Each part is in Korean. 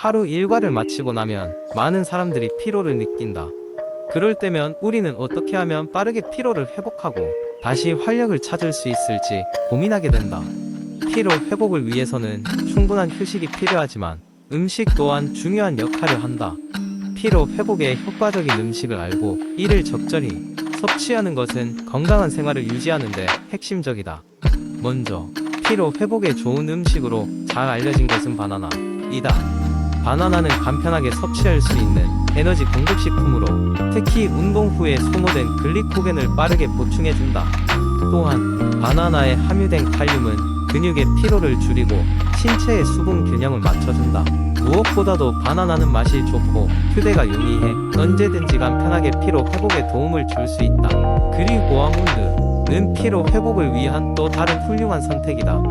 하루 일과를 마치고 나면 많은 사람들이 피로를 느낀다. 그럴 때면 우리는 어떻게 하면 빠르게 피로를 회복하고 다시 활력을 찾을 수 있을지 고민하게 된다. 피로 회복을 위해서는 충분한 휴식이 필요하지만 음식 또한 중요한 역할을 한다. 피로 회복에 효과적인 음식을 알고 이를 적절히 섭취하는 것은 건강한 생활을 유지하는 데 핵심적이다. 먼저 피로 회복에 좋은 음식으로 잘 알려진 것은 바나나이다. 바나나는 간편하게 섭취할 수 있는 에너지 공급식품으로 특히 운동 후에 소모된 글리코겐을 빠르게 보충해준다. 또한 바나나에 함유된 칼륨은 근육의 피로를 줄이고 신체의 수분 균형을 맞춰준다. 무엇보다도 바나나는 맛이 좋고 휴대가 용이해 언제든지 간편하게 피로 회복에 도움을 줄 수 있다. 그리고 아몬드는 피로 회복을 위한 또 다른 훌륭한 선택이다.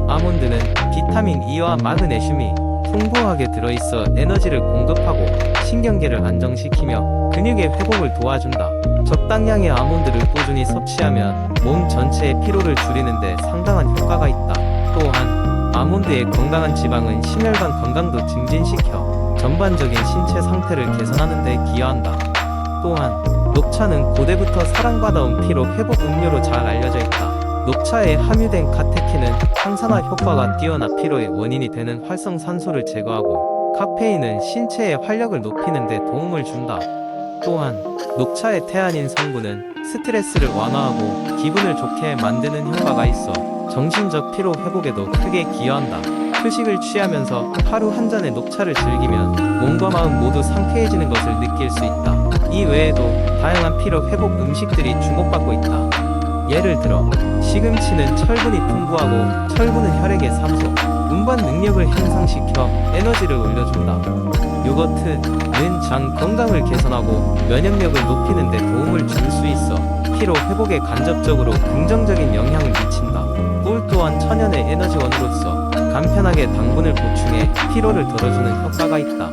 아몬드는 비타민 E와 마그네슘이 풍부하게 들어있어 에너지를 공급하고 신경계를 안정시키며 근육의 회복을 도와준다. 적당량의 아몬드를 꾸준히 섭취하면 몸 전체의 피로를 줄이는 데 상당한 효과가 있다. 또한 아몬드의 건강한 지방은 심혈관 건강도 증진시켜 전반적인 신체 상태를 개선하는 데 기여한다. 또한 녹차는 고대부터 사랑받아온 피로 회복 음료로 잘 알려져 있다. 녹차에 함유된 카테킨은 항산화 효과가 뛰어나 피로의 원인이 되는 활성산소를 제거하고 카페인은 신체의 활력을 높이는 데 도움을 준다. 또한 녹차의 테아닌 성분은 스트레스를 완화하고 기분을 좋게 만드는 효과가 있어 정신적 피로 회복에도 크게 기여한다. 휴식을 취하면서 하루 한 잔의 녹차를 즐기면 몸과 마음 모두 상쾌해지는 것을 느낄 수 있다. 이 외에도 다양한 피로 회복 음식들이 주목받고 있다. 예를 들어 시금치는 철분이 풍부하고 철분은 혈액의 산소, 운반 능력을 향상시켜 에너지를 올려준다. 요거트는 장 건강을 개선하고 면역력을 높이는 데 도움을 줄 수 있어 피로 회복에 간접적으로 긍정적인 영향을 미친다. 꿀 또한 천연의 에너지원으로서 간편하게 당분을 보충해 피로를 덜어주는 효과가 있다.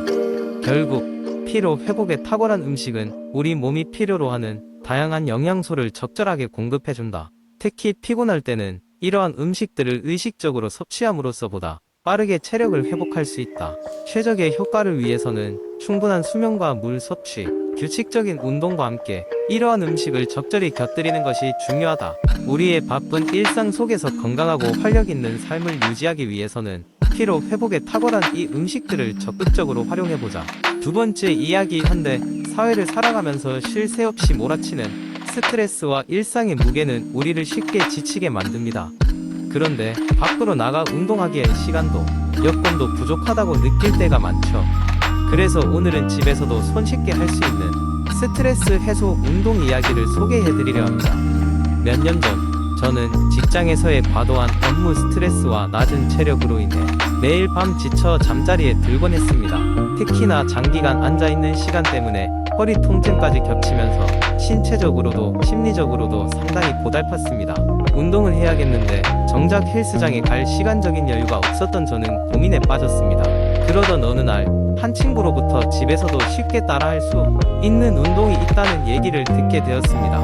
결국 피로 회복에 탁월한 음식은 우리 몸이 필요로 하는 다양한 영양소를 적절하게 공급해준다. 특히 피곤할 때는 이러한 음식들을 의식적으로 섭취함으로써 보다 빠르게 체력을 회복할 수 있다. 최적의 효과를 위해서는 충분한 수면과 물 섭취, 규칙적인 운동과 함께 이러한 음식을 적절히 곁들이는 것이 중요하다. 우리의 바쁜 일상 속에서 건강하고 활력 있는 삶을 유지하기 위해서는 피로 회복에 탁월한 이 음식들을 적극적으로 활용해보자. 두 번째 이야기한데 사회를 살아가면서 쉴 새 없이 몰아치는 스트레스와 일상의 무게는 우리를 쉽게 지치게 만듭니다. 그런데 밖으로 나가 운동하기엔 시간도 여건도 부족하다고 느낄 때가 많죠. 그래서 오늘은 집에서도 손쉽게 할 수 있는 스트레스 해소 운동 이야기를 소개해드리려 합니다. 몇 년 전 저는 직장에서의 과도한 업무 스트레스와 낮은 체력으로 인해 매일 밤 지쳐 잠자리에 들곤 했습니다. 특히나 장기간 앉아있는 시간 때문에 허리 통증까지 겹치면서 신체적으로도 심리적으로도 상당히 고달팠습니다. 운동을 해야겠는데 정작 헬스장에 갈 시간적인 여유가 없었던 저는 고민에 빠졌습니다. 그러던 어느 날 한 친구로부터 집에서도 쉽게 따라할 수 있는 운동이 있다는 얘기를 듣게 되었습니다.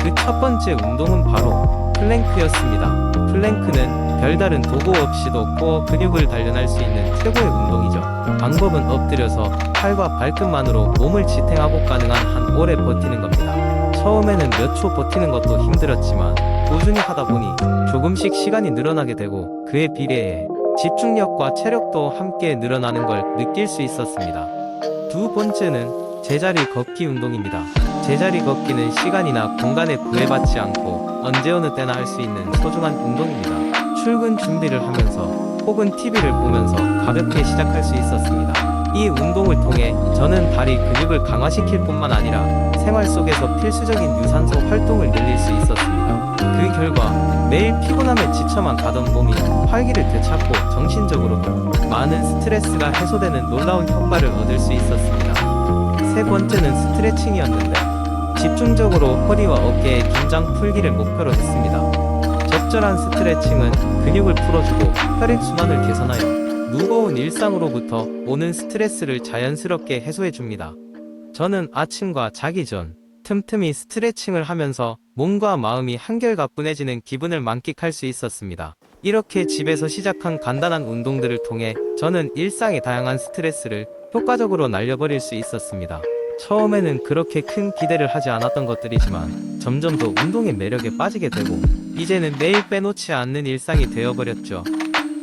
그 첫 번째 운동은 바로 플랭크였습니다. 플랭크는 별다른 도구 없이도 코어 근육을 단련할 수 있는 최고의 운동이죠. 방법은 엎드려서 팔과 발끝만으로 몸을 지탱하고 가능한 한 오래 버티는 겁니다. 처음에는 몇 초 버티는 것도 힘들었지만 꾸준히 하다 보니 조금씩 시간이 늘어나게 되고 그에 비례해 집중력과 체력도 함께 늘어나는 걸 느낄 수 있었습니다. 두 번째는 제자리 걷기 운동입니다. 제자리 걷기는 시간이나 공간에 구애받지 않고 언제 어느 때나 할 수 있는 소중한 운동입니다. 출근 준비를 하면서 혹은 TV를 보면서 가볍게 시작할 수 있었습니다. 이 운동을 통해 저는 다리 근육을 강화시킬 뿐만 아니라 생활 속에서 필수적인 유산소 활동을 늘릴 수 있었습니다. 그 결과 매일 피곤함에 지쳐만 가던 몸이 활기를 되찾고 정신적으로도 많은 스트레스가 해소되는 놀라운 효과를 얻을 수 있었습니다. 세 번째는 스트레칭이었는데 집중적으로 허리와 어깨의 긴장 풀기를 목표로 했습니다. 적절한 스트레칭은 근육을 풀어주고 혈액순환을 개선하여 무거운 일상으로부터 오는 스트레스를 자연스럽게 해소해줍니다. 저는 아침과 자기 전 틈틈이 스트레칭을 하면서 몸과 마음이 한결 가뿐해지는 기분을 만끽할 수 있었습니다. 이렇게 집에서 시작한 간단한 운동들을 통해 저는 일상의 다양한 스트레스를 효과적으로 날려버릴 수 있었습니다. 처음에는 그렇게 큰 기대를 하지 않았던 것들이지만 점점 더 운동의 매력에 빠지게 되고 이제는 매일 빼놓지 않는 일상이 되어버렸죠.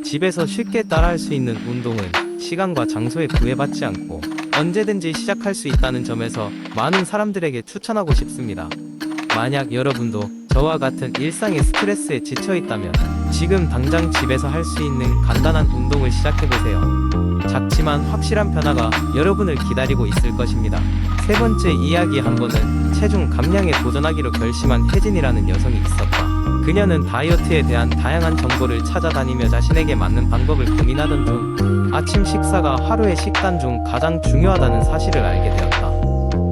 집에서 쉽게 따라할 수 있는 운동은 시간과 장소에 구애받지 않고 언제든지 시작할 수 있다는 점에서 많은 사람들에게 추천하고 싶습니다. 만약 여러분도 저와 같은 일상의 스트레스에 지쳐있다면 지금 당장 집에서 할 수 있는 간단한 운동을 시작해보세요. 작지만 확실한 변화가 여러분을 기다리고 있을 것입니다. 세 번째 이야기 한 번은 체중 감량에 도전하기로 결심한 혜진이라는 여성이 있었다. 그녀는 다이어트에 대한 다양한 정보를 찾아다니며 자신에게 맞는 방법을 고민하던 중 아침 식사가 하루의 식단 중 가장 중요하다는 사실을 알게 되었다.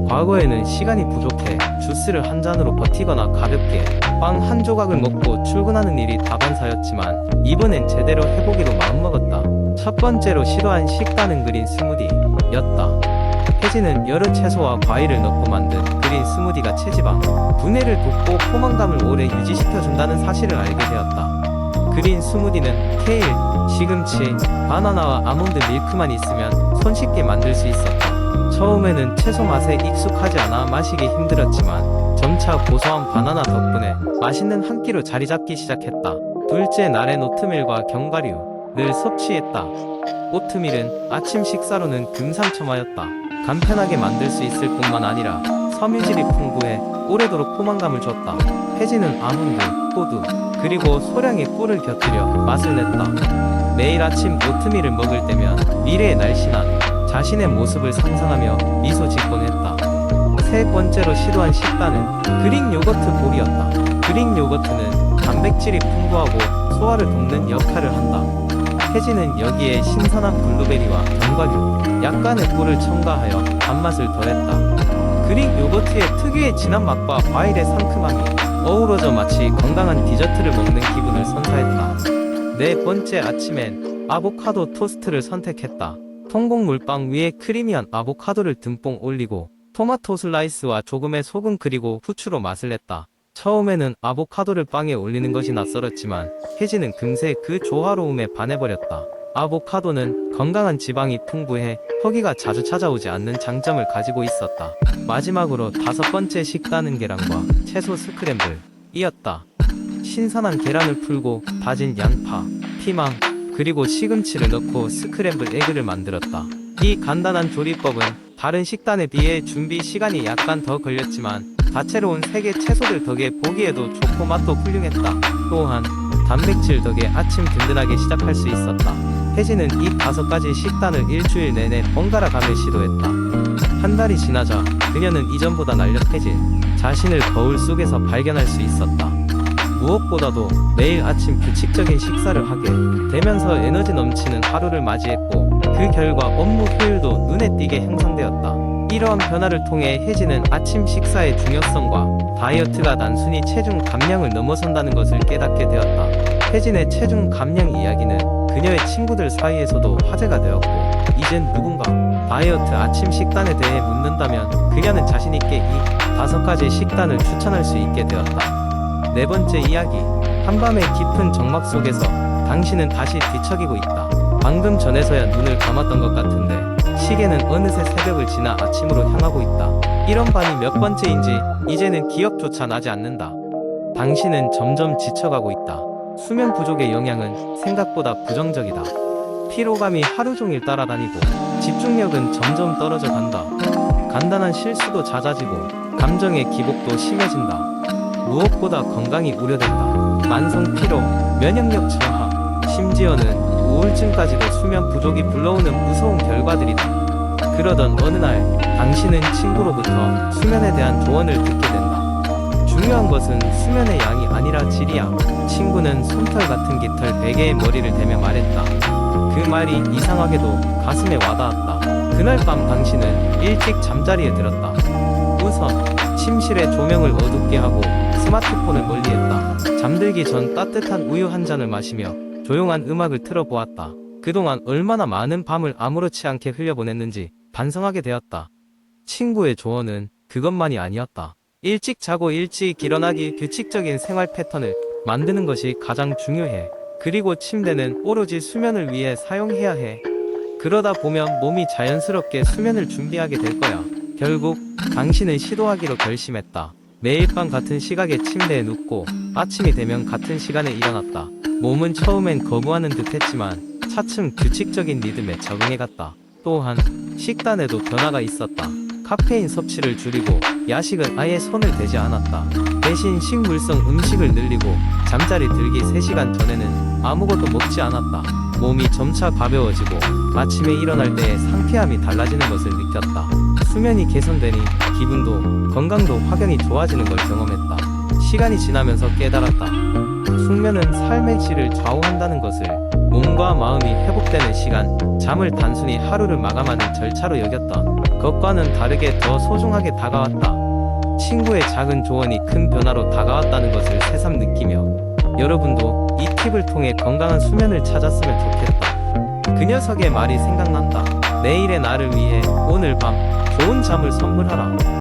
과거에는 시간이 부족해 주스를 한 잔으로 버티거나 가볍게 빵 한 조각을 먹고 출근하는 일이 다반사였지만 이번엔 제대로 해보기로 마음먹었다. 첫 번째로 시도한 식단은 그린 스무디였다. 혜진은 여러 채소와 과일을 넣고 만든 그린 스무디가 체지방 분해를 돕고 포만감을 오래 유지시켜준다는 사실을 알게 되었다. 그린 스무디는 케일, 시금치, 바나나와 아몬드 밀크만 있으면 손쉽게 만들 수 있었다. 처음에는 채소 맛에 익숙하지 않아 마시기 힘들었지만 점차 고소한 바나나 덕분에 맛있는 한 끼로 자리 잡기 시작했다. 둘째 날엔 오트밀과 견과류를 섭취했다. 오트밀은 아침 식사로는 금상첨화였다. 간편하게 만들 수 있을 뿐만 아니라 섬유질이 풍부해 오래도록 포만감을 줬다. 혜진은 아몬드, 호두, 그리고 소량의 꿀을 곁들여 맛을 냈다. 매일 아침 오트밀을 먹을 때면 미래의 날씬한 자신의 모습을 상상하며 미소 짓곤 했다. 세 번째로 시도한 식단은 그릭 요거트 볼이었다. 그릭 요거트는 단백질이 풍부하고 소화를 돕는 역할을 한다. 혜진은 여기에 신선한 블루베리와 견과류, 약간의 꿀을 첨가하여 단맛을 더했다. 그릭 요거트의 특유의 진한 맛과 과일의 상큼함이 어우러져 마치 건강한 디저트를 먹는 기분을 선사했다. 네 번째 아침엔 아보카도 토스트를 선택했다. 통곡 물빵 위에 크리미한 아보카도를 듬뿍 올리고 토마토 슬라이스와 조금의 소금 그리고 후추로 맛을 냈다. 처음에는 아보카도를 빵에 올리는 것이 낯설었지만 혜진은 금세 그 조화로움에 반해버렸다. 아보카도는 건강한 지방이 풍부해 허기가 자주 찾아오지 않는 장점을 가지고 있었다. 마지막으로 다섯 번째 식단은 계란과 채소 스크램블이었다. 신선한 계란을 풀고 다진 양파, 피망, 그리고 시금치를 넣고 스크램블 에그를 만들었다. 이 간단한 조리법은 다른 식단에 비해 준비 시간이 약간 더 걸렸지만 다채로운 3개 채소들 덕에 보기에도 좋고 맛도 훌륭했다. 또한 단백질 덕에 아침 든든하게 시작할 수 있었다. 혜진은 이 5가지 식단을 일주일 내내 번갈아 가며 시도했다. 한 달이 지나자 그녀는 이전보다 날렵해진 자신을 거울 속에서 발견할 수 있었다. 무엇보다도 매일 아침 규칙적인 식사를 하게 되면서 에너지 넘치는 하루를 맞이했고 그 결과 업무 효율도 눈에 띄게 향상되었다. 이러한 변화를 통해 혜진은 아침 식사의 중요성과 다이어트가 단순히 체중 감량을 넘어선다는 것을 깨닫게 되었다. 혜진의 체중 감량 이야기는 그녀의 친구들 사이에서도 화제가 되었고 이젠 누군가 다이어트 아침 식단에 대해 묻는다면 그녀는 자신있게 이 5가지 식단을 추천할 수 있게 되었다. 네 번째 이야기. 한밤의 깊은 정막 속에서 당신은 다시 뒤척이고 있다. 방금 전에서야 눈을 감았던 것 같은데 시계는 어느새 새벽을 지나 아침으로 향하고 있다. 이런 밤이 몇 번째인지 이제는 기억조차 나지 않는다. 당신은 점점 지쳐가고 있다. 수면 부족의 영향은 생각보다 부정적이다. 피로감이 하루 종일 따라다니고 집중력은 점점 떨어져 간다. 간단한 실수도 잦아지고 감정의 기복도 심해진다. 무엇보다 건강이 우려된다. 만성 피로, 면역력 저하, 심지어는 우울증까지도 수면 부족이 불러오는 무서운 결과들이다. 그러던 어느 날 당신은 친구로부터 수면에 대한 조언을 듣게 된다. 중요한 것은 수면의 양이 아니라 질이야. 친구는 솜털 같은 깃털 베개에 머리를 대며 말했다. 그 말이 이상하게도 가슴에 와닿았다. 그날 밤 당신은 일찍 잠자리에 들었다. 우선 침실의 조명을 어둡게 하고 스마트폰을 멀리했다. 잠들기 전 따뜻한 우유 한 잔을 마시며 조용한 음악을 틀어보았다. 그동안 얼마나 많은 밤을 아무렇지 않게 흘려보냈는지 반성하게 되었다. 친구의 조언은 그것만이 아니었다. 일찍 자고 일찍 일어나기 규칙적인 생활 패턴을 만드는 것이 가장 중요해. 그리고 침대는 오로지 수면을 위해 사용해야 해. 그러다 보면 몸이 자연스럽게 수면을 준비하게 될 거야. 결국 당신은 시도하기로 결심했다. 매일 밤 같은 시각에 침대에 눕고 아침이 되면 같은 시간에 일어났다. 몸은 처음엔 거부하는 듯 했지만 차츰 규칙적인 리듬에 적응해갔다. 또한 식단에도 변화가 있었다. 카페인 섭취를 줄이고 야식은 아예 손을 대지 않았다. 대신 식물성 음식을 늘리고 잠자리 들기 3시간 전에는 아무것도 먹지 않았다. 몸이 점차 가벼워지고 아침에 일어날 때의 상쾌함이 달라지는 것을 느꼈다. 수면이 개선되니 기분도 건강도 확연히 좋아지는 걸 경험했다. 시간이 지나면서 깨달았다. 숙면은 삶의 질을 좌우한다는 것을. 몸과 마음이 회복되는 시간, 잠을 단순히 하루를 마감하는 절차로 여겼던 것과는 다르게 더 소중하게 다가왔다. 친구의 작은 조언이 큰 변화로 다가왔다는 것을 새삼 느끼며 여러분도 이 팁을 통해 건강한 수면을 찾았으면 좋겠다. 그 녀석의 말이 생각난다. 내일의 나를 위해 오늘 밤 좋은 잠을 선물하라.